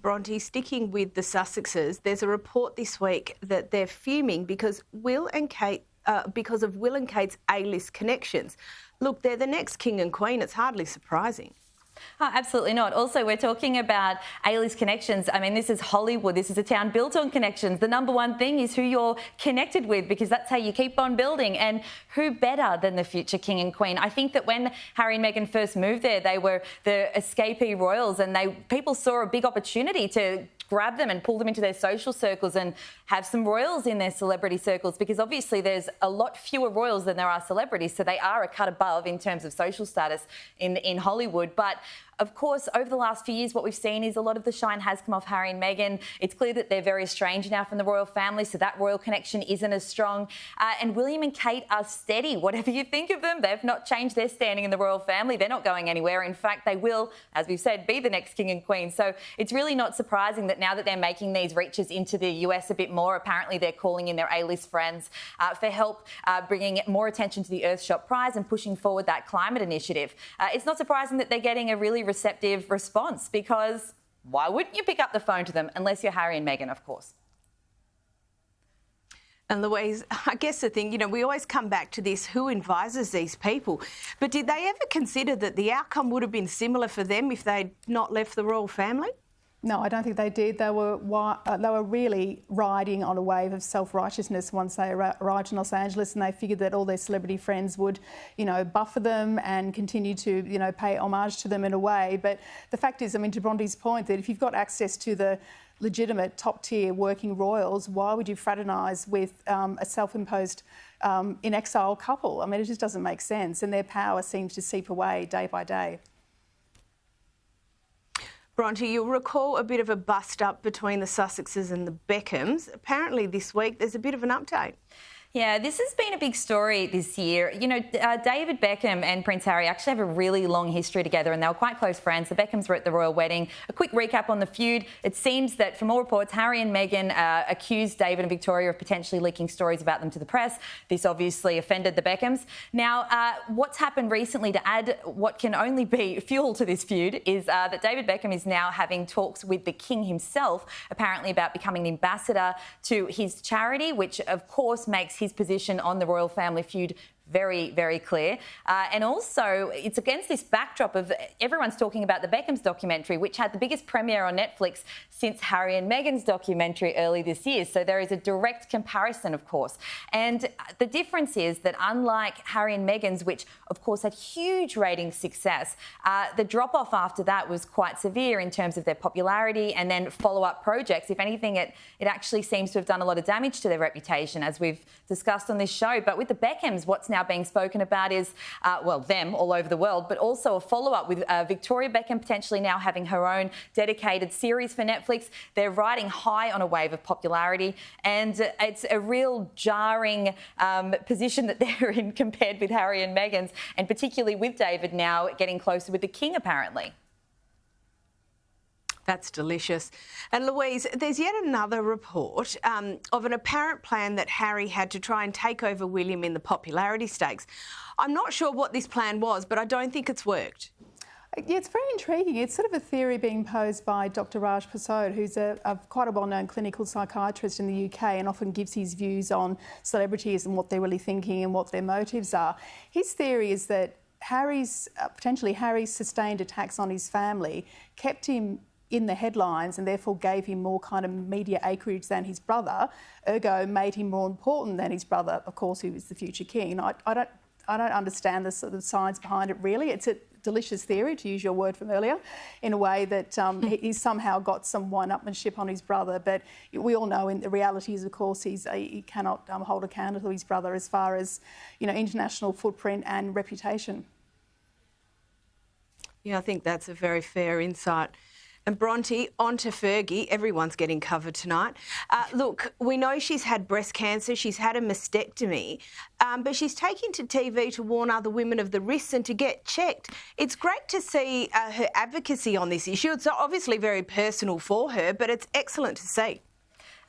Bronte, sticking with the Sussexes, there's a report this week that they're fuming because of Will and Kate's A-list connections. Look, they're the next king and queen. It's hardly surprising. Oh, absolutely not. Also, we're talking about A-list connections. I mean, this is Hollywood. This is a town built on connections. The number one thing is who you're connected with, because that's how you keep on building. And who better than the future king and queen? I think that when Harry and Meghan first moved there, they were the escapee royals, and people saw a big opportunity to grab them and pull them into their social circles and have some royals in their celebrity circles, because obviously there's a lot fewer royals than there are celebrities, so they are a cut above in terms of social status in Hollywood. But of course, over the last few years, what we've seen is a lot of the shine has come off Harry and Meghan. It's clear that they're very estranged now from the royal family, so that royal connection isn't as strong. And William and Kate are steady. Whatever you think of them, they've not changed their standing in the royal family. They're not going anywhere. In fact, they will, as we've said, be the next king and queen. So it's really not surprising that now that they're making these reaches into the US a bit more, apparently they're calling in their A-list friends for help bringing more attention to the Earthshot Prize and pushing forward that climate initiative. It's not surprising that they're getting a really receptive response, because why wouldn't you pick up the phone to them unless you're Harry and Meghan, of course? And Louise, I guess the thing, we always come back to this, who advises these people? But did they ever consider that the outcome would have been similar for them if they'd not left the royal family? No, I don't think they did. They were really riding on a wave of self-righteousness once they arrived in Los Angeles, and they figured that all their celebrity friends would, buffer them and continue to, pay homage to them in a way. But the fact is, to Bronte's point, that if you've got access to the legitimate top-tier working royals, why would you fraternise with a self-imposed in-exile couple? It just doesn't make sense, and their power seems to seep away day by day. Bronte, you'll recall a bit of a bust-up between the Sussexes and the Beckhams. Apparently this week there's a bit of an update. Yeah, this has been a big story this year. David Beckham and Prince Harry actually have a really long history together, and they were quite close friends. The Beckhams were at the royal wedding. A quick recap on the feud. It seems that, from all reports, Harry and Meghan accused David and Victoria of potentially leaking stories about them to the press. This obviously offended the Beckhams. Now, what's happened recently to add what can only be fuel to this feud is that David Beckham is now having talks with the King himself, apparently about becoming an ambassador to his charity, which, of course, makes his position on the royal family feud very, very clear. And also, it's against this backdrop of everyone's talking about the Beckhams documentary, which had the biggest premiere on Netflix since Harry and Meghan's documentary early this year. So there is a direct comparison, of course. And the difference is that, unlike Harry and Meghan's, which, of course, had huge ratings success, the drop-off after that was quite severe in terms of their popularity and then follow-up projects. If anything, it actually seems to have done a lot of damage to their reputation, as we've discussed on this show. But with the Beckhams, what's now being spoken about is, them all over the world, but also a follow-up with Victoria Beckham potentially now having her own dedicated series for Netflix. They're riding high on a wave of popularity, and it's a real jarring position that they're in compared with Harry and Meghan's, and particularly with David now getting closer with the King, apparently. That's delicious. And Louise, there's yet another report of an apparent plan that Harry had to try and take over William in the popularity stakes. I'm not sure what this plan was, but I don't think it's worked. Yeah, it's very intriguing. It's sort of a theory being posed by Dr Raj Prasad, who's quite a well-known clinical psychiatrist in the UK and often gives his views on celebrities and what they're really thinking and what their motives are. His theory is that potentially Harry's sustained attacks on his family kept him in the headlines and therefore gave him more kind of media acreage than his brother, ergo made him more important than his brother, of course, who was the future king. I don't understand the sort of science behind it, really. It's a delicious theory, to use your word from earlier, in a way that he's somehow got some one-upmanship on his brother. But we all know, in the reality is, of course, he cannot hold a candle to his brother as far as, international footprint and reputation. Yeah, I think that's a very fair insight. And Bronte, on to Fergie. Everyone's getting covered tonight. Look, we know she's had breast cancer, she's had a mastectomy, but she's taken to TV to warn other women of the risks and to get checked. It's great to see her advocacy on this issue. It's obviously very personal for her, but it's excellent to see.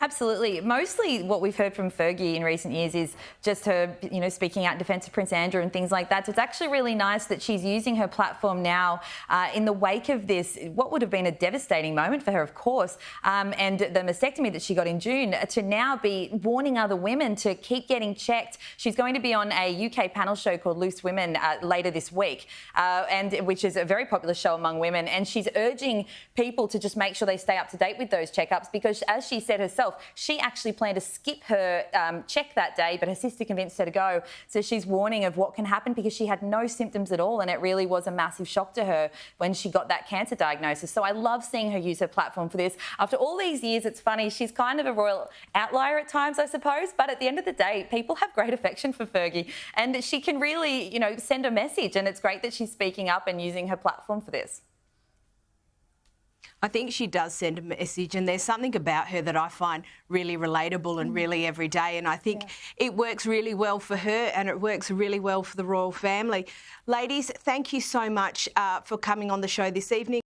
Absolutely. Mostly what we've heard from Fergie in recent years is just her, speaking out in defence of Prince Andrew and things like that. So it's actually really nice that she's using her platform now in the wake of this, what would have been a devastating moment for her, of course, and the mastectomy that she got in June, to now be warning other women to keep getting checked. She's going to be on a UK panel show called Loose Women later this week, and which is a very popular show among women. And she's urging people to just make sure they stay up to date with those checkups because, as she said herself, she actually planned to skip her check that day, but her sister convinced her to go. So she's warning of what can happen because she had no symptoms at all, and it really was a massive shock to her when she got that cancer diagnosis. So I love seeing her use her platform for this. After all these years, it's funny, she's kind of a royal outlier at times, I suppose, but at the end of the day, people have great affection for Fergie, and she can really, send a message, and it's great that she's speaking up and using her platform for this. I think she does send a message, and there's something about her that I find really relatable and really everyday, and I think it works really well for her and it works really well for the royal family. Ladies, thank you so much for coming on the show this evening.